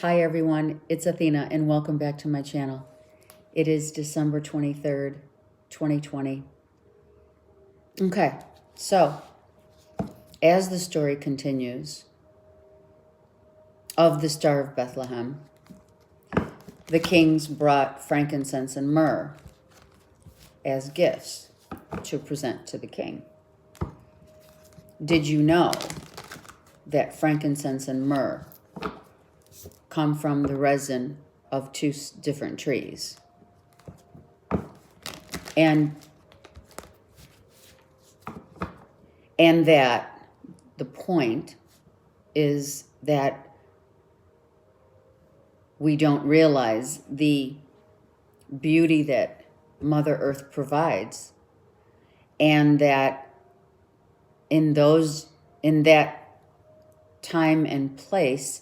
Hi everyone, it's Athena and welcome back to my channel. It is December 23rd, 2020. Okay, so as the story continues of the Star of Bethlehem, the kings brought frankincense and myrrh as gifts to present to the king. Did you know that frankincense and myrrh come from the resin of two different trees? And that the point is that we don't realize the beauty that Mother Earth provides, and that in that time and place,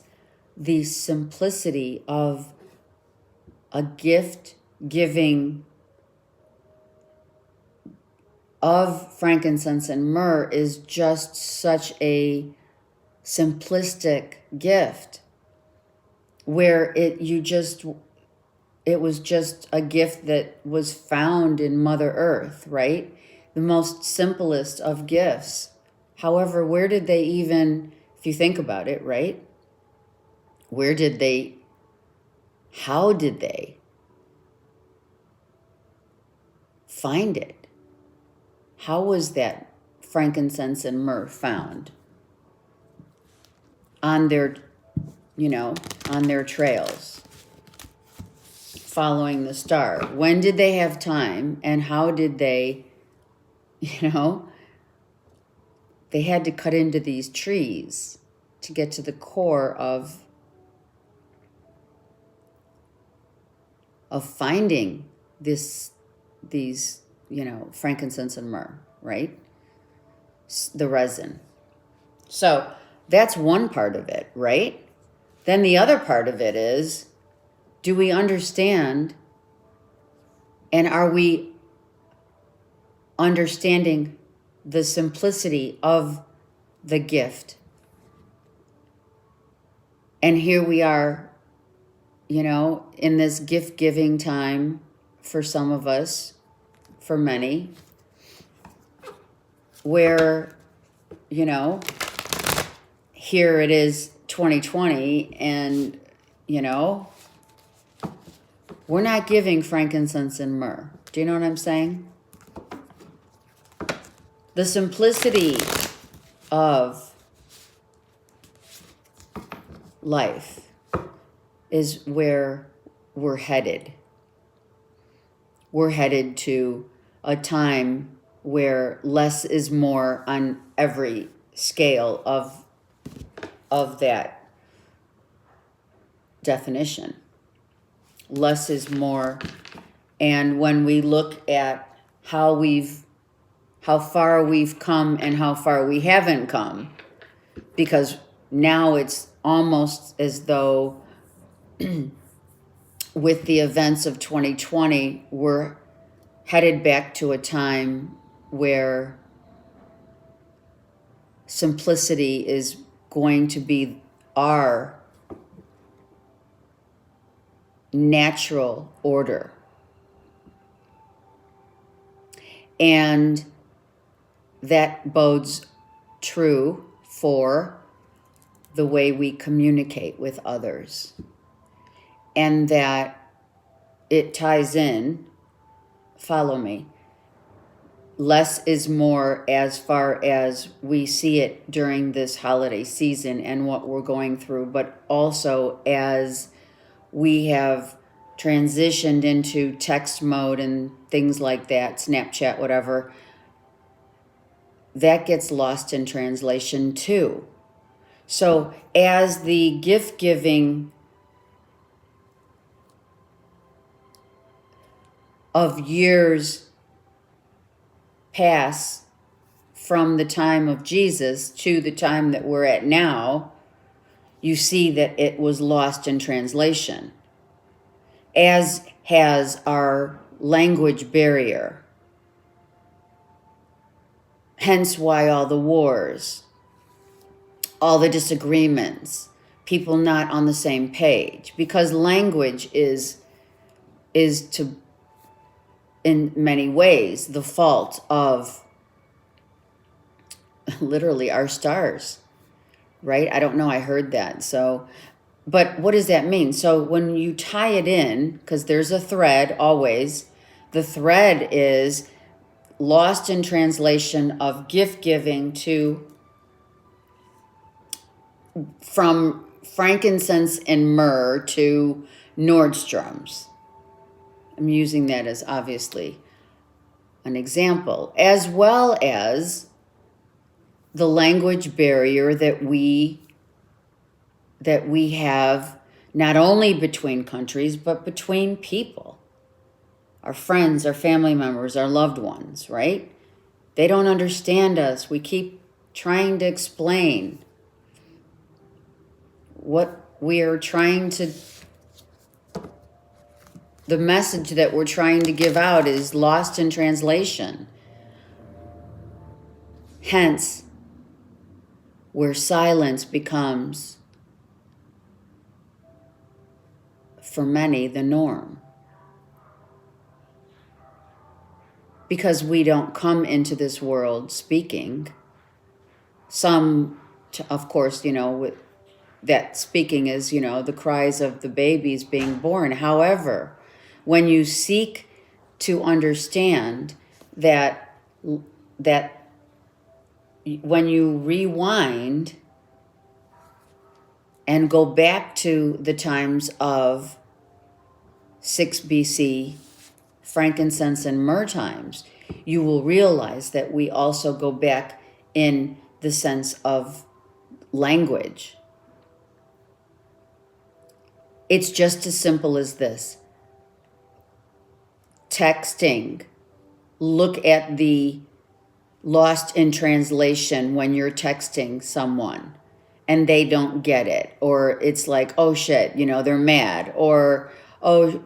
the simplicity of a gift giving of frankincense and myrrh is just such a simplistic gift, where it was just a gift that was found in Mother Earth, right? The most simplest of gifts. However, where did they even, if you think about it, right? How did they find it? How was that frankincense and myrrh found on their trails, following the star? When did they have time, and how did they, they had to cut into these trees to get to the core of finding these frankincense and myrrh, right? The resin. So that's one part of it, right? Then the other part of it is, do we understand, and are we understanding the simplicity of the gift? And here we are, in this gift-giving time for some of us, for many, where, here it is 2020, and, we're not giving frankincense and myrrh. Do you know what I'm saying? The simplicity of life is where we're headed. We're headed to a time where less is more on every scale of that definition. Less is more. And when we look at how far we've come and how far we haven't come, because now it's almost as though with the events of 2020, we're headed back to a time where simplicity is going to be our natural order. And that bodes true for the way we communicate with others. And that it ties in, follow me, less is more as far as we see it during this holiday season and what we're going through, but also as we have transitioned into text mode and things like that, Snapchat, whatever, that gets lost in translation too. So as the gift giving of years pass from the time of Jesus to the time that we're at now, you see that it was lost in translation, as has our language barrier. Hence why all the wars, all the disagreements, people not on the same page, because language is to, in many ways, the fault of literally our stars, right? I don't know, I heard that. So, but what does that mean? So when you tie it in, because there's a thread always, the thread is lost in translation of gift giving from frankincense and myrrh to Nordstrom's. I'm using that as obviously an example, as well as the language barrier that we have, not only between countries, but between people, our friends, our family members, our loved ones, right? They don't understand us. We keep trying to explain what we are trying to, the message that we're trying to give out is lost in translation. Hence, where silence becomes, for many, the norm. Because we don't come into this world speaking. Some, of course, that speaking is, the cries of the babies being born. However, when you seek to understand that when you rewind and go back to the times of 6 BC, frankincense and myrrh times, you will realize that we also go back in the sense of language. It's just as simple as this. Texting. Look at the lost in translation when you're texting someone and they don't get it. Or it's like, oh shit, they're mad. Or, oh,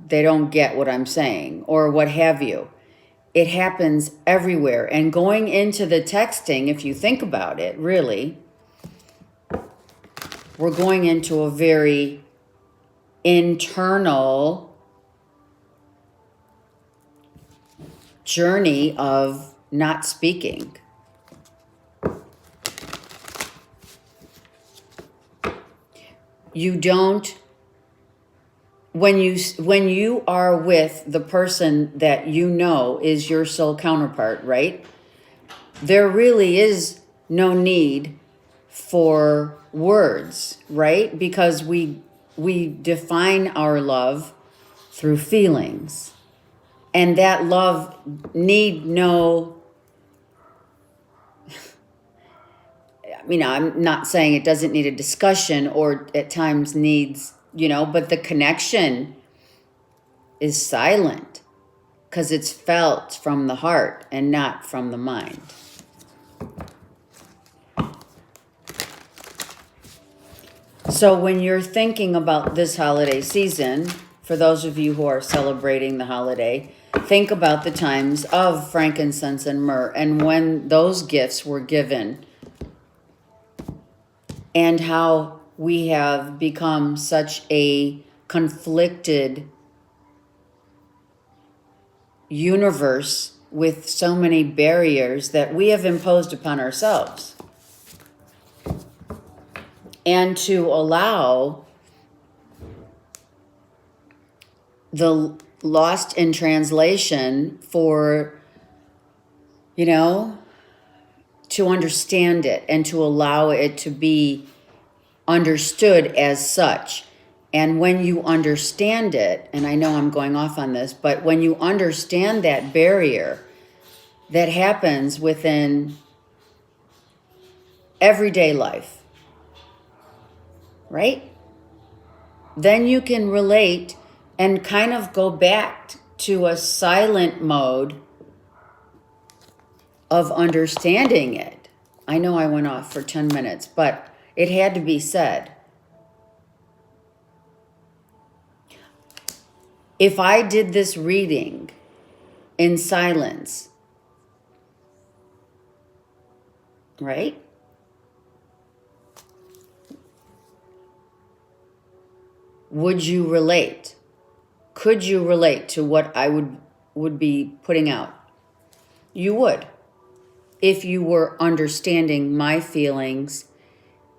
they don't get what I'm saying, or what have you. It happens everywhere. And going into the texting, if you think about it, really, we're going into a very internal journey of not speaking. You don't, when you are with the person that is your soul counterpart, right? There really is no need for words, right? Because we define our love through feelings. And that love need no, I'm not saying it doesn't need a discussion or at times needs, but the connection is silent because it's felt from the heart and not from the mind. So when you're thinking about this holiday season, for those of you who are celebrating the holiday, think about the times of frankincense and myrrh and when those gifts were given, and how we have become such a conflicted universe with so many barriers that we have imposed upon ourselves. And to allow the lost in translation for, to understand it and to allow it to be understood as such. And when you understand it, and I know I'm going off on this, but when you understand that barrier that happens within everyday life, right? Then you can relate and kind of go back to a silent mode of understanding it. I know I went off for 10 minutes, but it had to be said. If I did this reading in silence, right? would you relate? Could you relate to what I would be putting out? You would. If you were understanding my feelings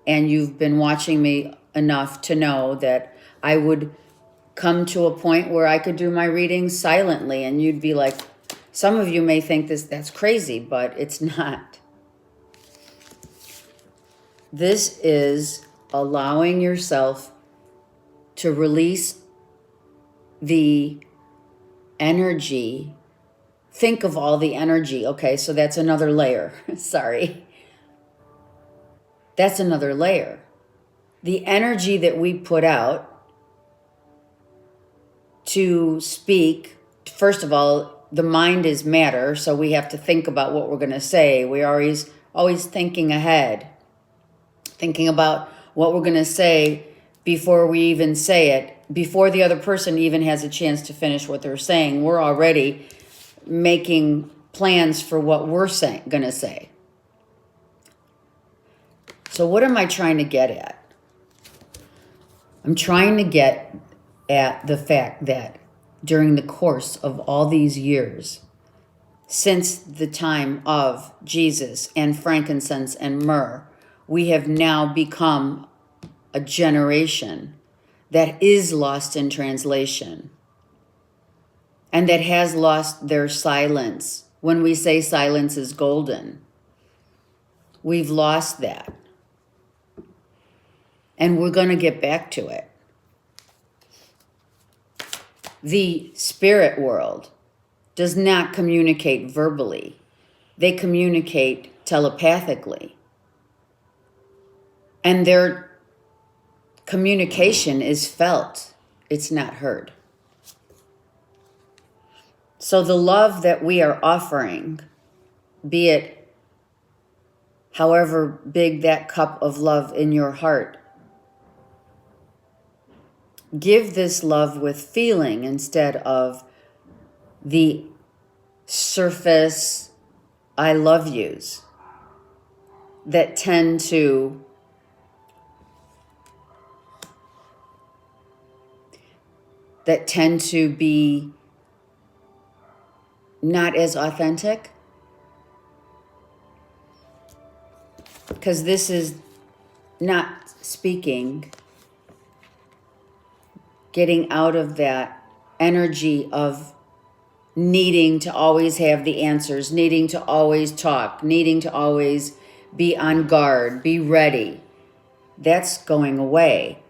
and you've been watching me enough to know that I would come to a point where I could do my readings silently and you'd be like, some of you may think that's crazy, but it's not. This is allowing yourself to release the energy. Think of all the energy. Okay, so that's another layer. Sorry. That's another layer. The energy that we put out to speak, first of all, the mind is matter, so we have to think about what we're going to say. We're always thinking ahead, thinking about what we're going to say before we even say it, before the other person even has a chance to finish what they're saying. We're already making plans for what we're going to say. So what am I trying to get at? I'm trying to get at the fact that during the course of all these years, since the time of Jesus and frankincense and myrrh, we have now become a generation that is lost in translation and that has lost their silence. When we say silence is golden, we've lost that. And we're going to get back to it. The spirit world does not communicate verbally. They communicate telepathically. And their communication is felt. It's not heard. So the love that we are offering, be it however big that cup of love in your heart, give this love with feeling instead of the surface I love yous that tend to be not as authentic. Because this is not speaking, getting out of that energy of needing to always have the answers, needing to always talk, needing to always be on guard, be ready. That's going away.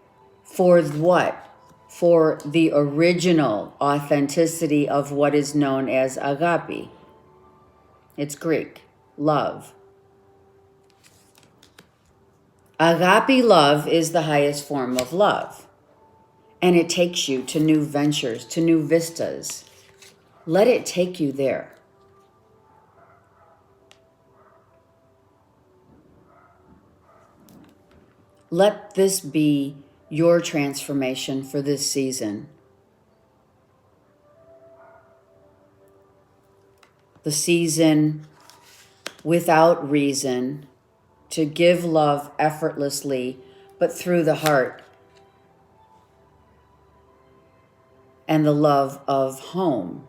For what? For the original authenticity of what is known as agape. It's Greek, love. Agape love is the highest form of love. And it takes you to new ventures, to new vistas. Let it take you there. Let this be your transformation for this season. The season without reason, to give love effortlessly, but through the heart. And the love of home,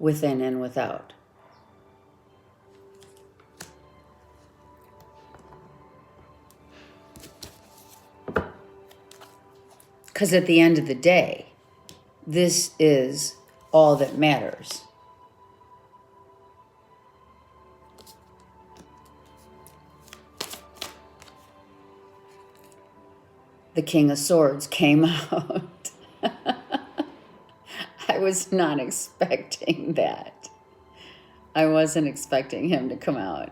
within and without. Because at the end of the day, this is all that matters. The King of Swords came out. I was not expecting that. I wasn't expecting him to come out.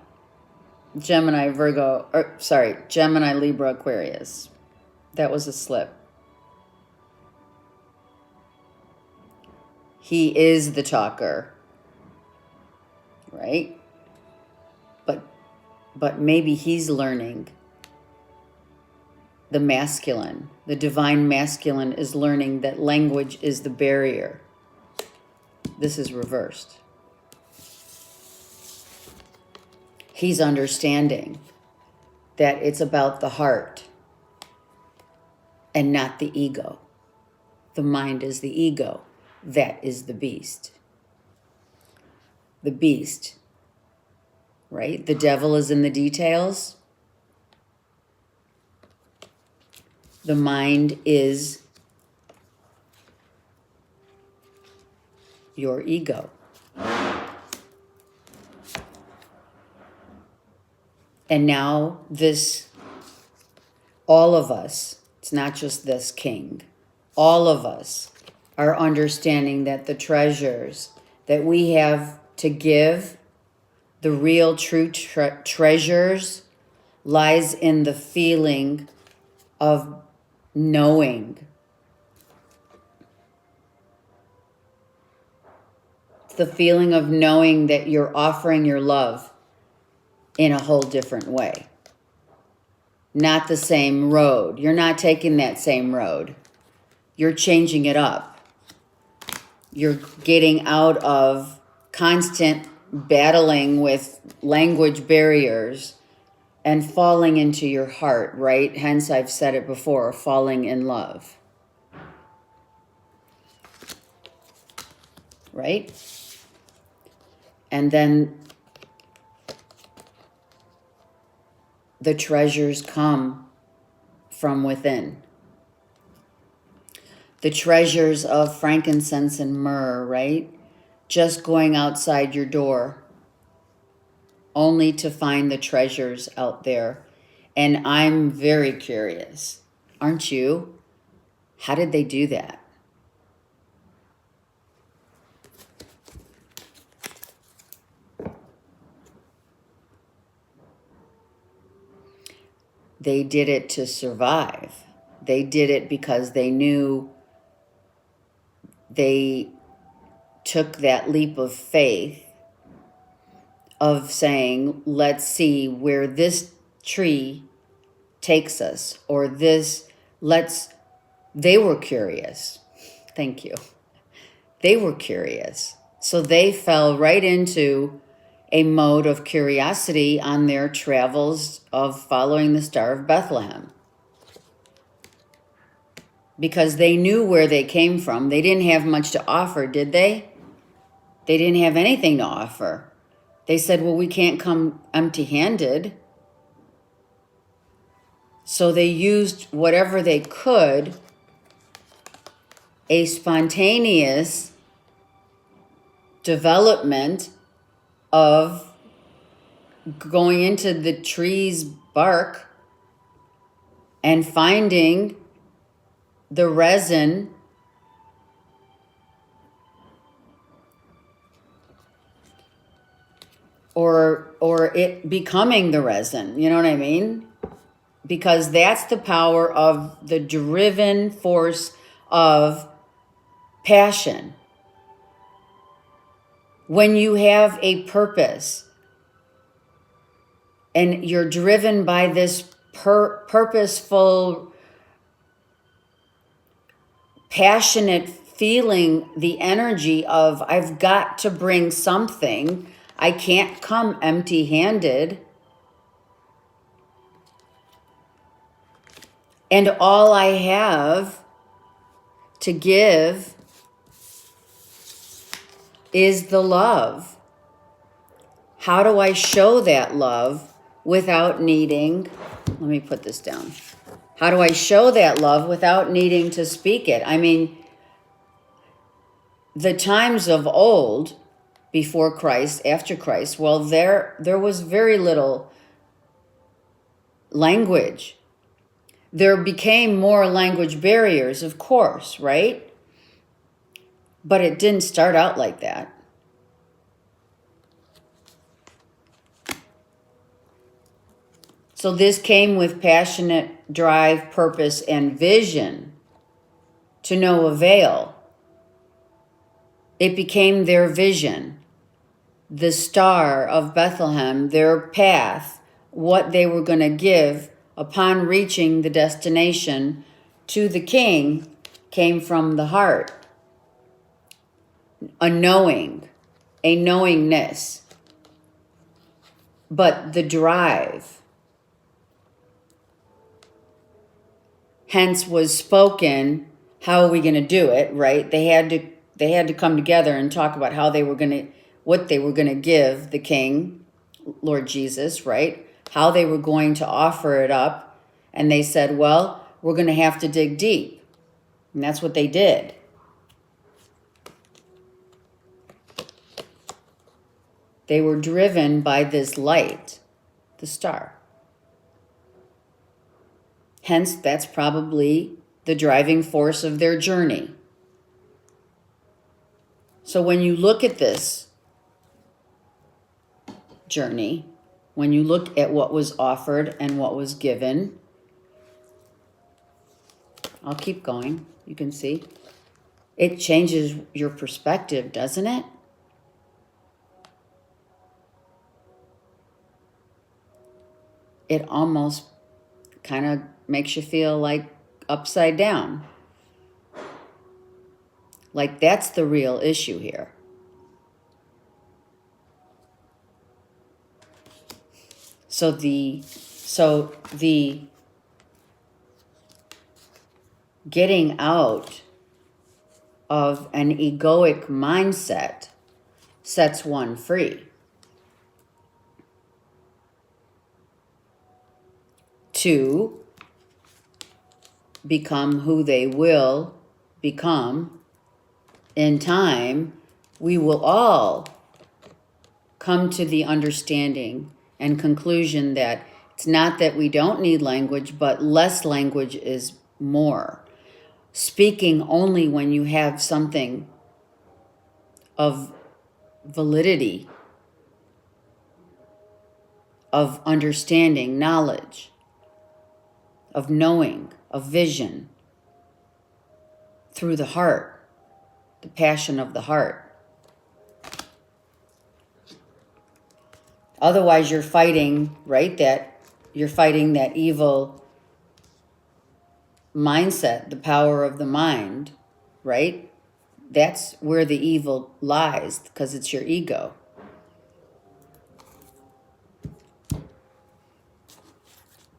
Gemini, Libra, Aquarius. That was a slip. He is the talker, right? But maybe he's learning. The masculine, the divine masculine is learning that language is the barrier. This is reversed. He's understanding that it's about the heart and not the ego. The mind is the ego. That is the beast. The beast, right? The devil is in the details. The mind is your ego. And now all of us, it's not just this king, all of us are understanding that the treasures that we have to give, the real true treasures, lies in the feeling of knowing. It's the feeling of knowing that you're offering your love in a whole different way. Not the same road. You're not taking that same road. You're changing it up. You're getting out of constant battling with language barriers and falling into your heart, right? Hence, I've said it before, falling in love. Right? And then the treasures come from within. The treasures of frankincense and myrrh, right? Just going outside your door, only to find the treasures out there. And I'm very curious, aren't you? How did they do that? They did it to survive. They did it because they knew they took that leap of faith of saying, let's see where this tree takes us, or they were curious. Thank you. They were curious. So they fell right into a mode of curiosity on their travels of following the Star of Bethlehem. Because they knew where they came from. They didn't have much to offer, did they? They didn't have anything to offer. They said, well, we can't come empty-handed. So they used whatever they could, a spontaneous development of going into the tree's bark and finding the resin or it becoming the resin, you know what I mean? Because that's the power of the driven force of passion. When you have a purpose and you're driven by this purposeful, passionate feeling, the energy of, I've got to bring something. I can't come empty-handed. And all I have to give is the love. How do I show that love without needing, let me put this down. How do I show that love without needing to speak it? I mean, the times of old, before Christ, after Christ, well, there was very little language. There became more language barriers, of course, right? But it didn't start out like that. So this came with passionate drive, purpose, and vision to no avail. It became their vision, the Star of Bethlehem, their path, what they were going to give upon reaching the destination to the king came from the heart. A knowingness. But the drive, hence was spoken how are we going to do it, right? They had to come together and talk about what they were going to give the king, Lord Jesus, right? How they were going to offer it up. And they said, well, we're going to have to dig deep. And that's what they did. They were driven by this light, the star. Hence, that's probably the driving force of their journey. So when you look at this journey, when you look at what was offered and what was given, I'll keep going, you can see. It changes your perspective, doesn't it? It almost kind of makes you feel like upside down. Like that's the real issue here. So the getting out of an egoic mindset sets one free. To become who they will become in time, we will all come to the understanding and conclusion that it's not that we don't need language, but less language is more. Speaking only when you have something of validity, of understanding, knowledge, of knowing, of vision, through the heart, the passion of the heart. Otherwise, you're fighting, right? You're fighting that evil mindset, the power of the mind, right? That's where the evil lies, because it's your ego.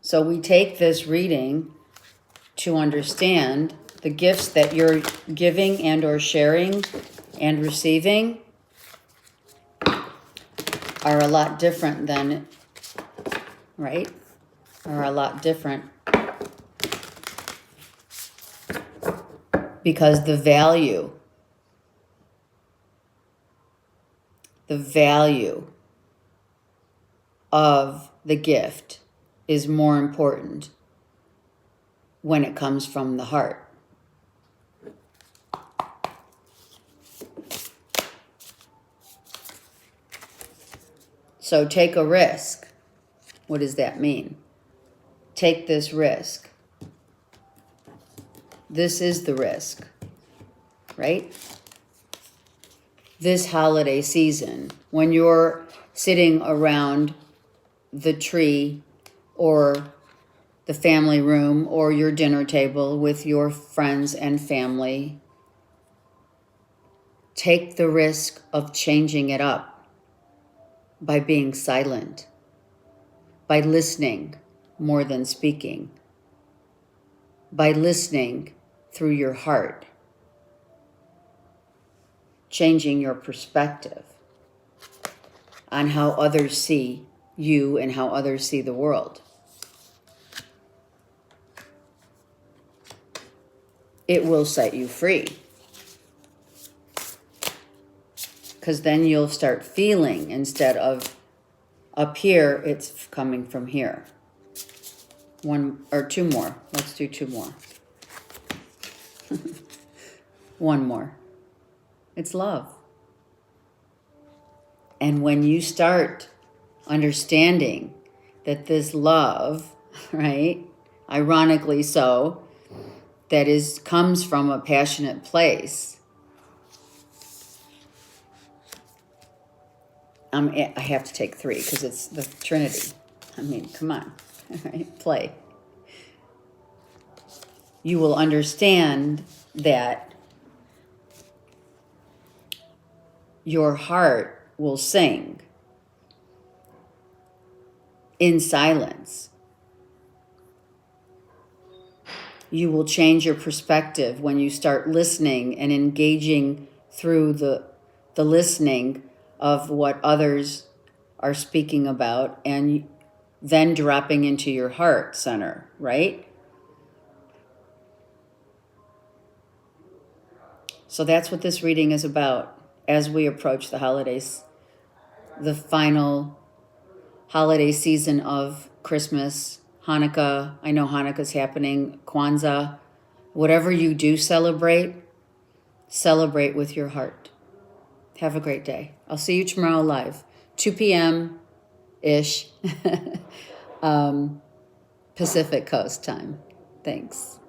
So we take this reading to understand the gifts that you're giving and or sharing and receiving are a lot different than, right? Are a lot different. Because the value of the gift is more important when it comes from the heart. So take a risk. What does that mean? Take this risk. This is the risk, right? This holiday season, when you're sitting around the tree or the family room or your dinner table with your friends and family, take the risk of changing it up by being silent, by listening more than speaking, by listening through your heart, changing your perspective on how others see you and how others see the world. It will set you free. Because then you'll start feeling, instead of up here, it's coming from here. One or two more. Let's do two more. One more. It's love. And when you start understanding that this love, right, ironically so, that comes from a passionate place, I have to take three because it's the Trinity. I mean, come on, right? Play. You will understand that your heart will sing in silence you will change your perspective when you start listening and engaging through the listening of what others are speaking about, and then dropping into your heart center, right? So that's what this reading is about as we approach the holidays, the final holiday season of Christmas, Hanukkah. I know Hanukkah's happening, Kwanzaa. Whatever you do celebrate, celebrate with your heart. Have a great day. I'll see you tomorrow live, 2 p.m.-ish, Pacific Coast time. Thanks.